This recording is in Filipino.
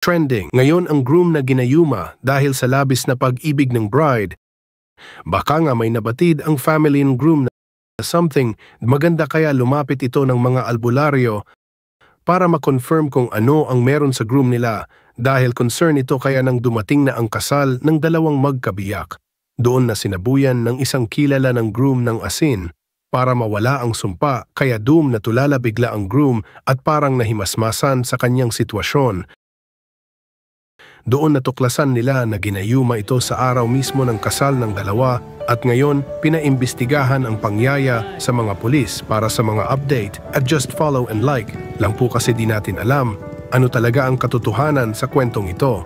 trending. Ngayon ang groom na ginayuma dahil sa labis na pag-ibig ng bride. Baka nga may nabatid ang family ng groom na something maganda kaya lumapit ito ng mga albularyo para ma-confirm kung ano ang meron sa groom nila dahil concern ito kaya nang dumating na ang kasal ng dalawang magkabiyak. Doon na sinabuyan ng isang kilala ng groom ng asin para mawala ang sumpa kaya doom na tulala bigla ang groom at parang nahimasmasan sa kanyang sitwasyon. Doon natuklasan nila na ginayuma ito sa araw mismo ng kasal ng dalawa at ngayon pinaimbestigahan ang pangyaya sa mga pulis para sa mga update at just follow and like lang po kasi di natin alam ano talaga ang katotohanan sa kwentong ito.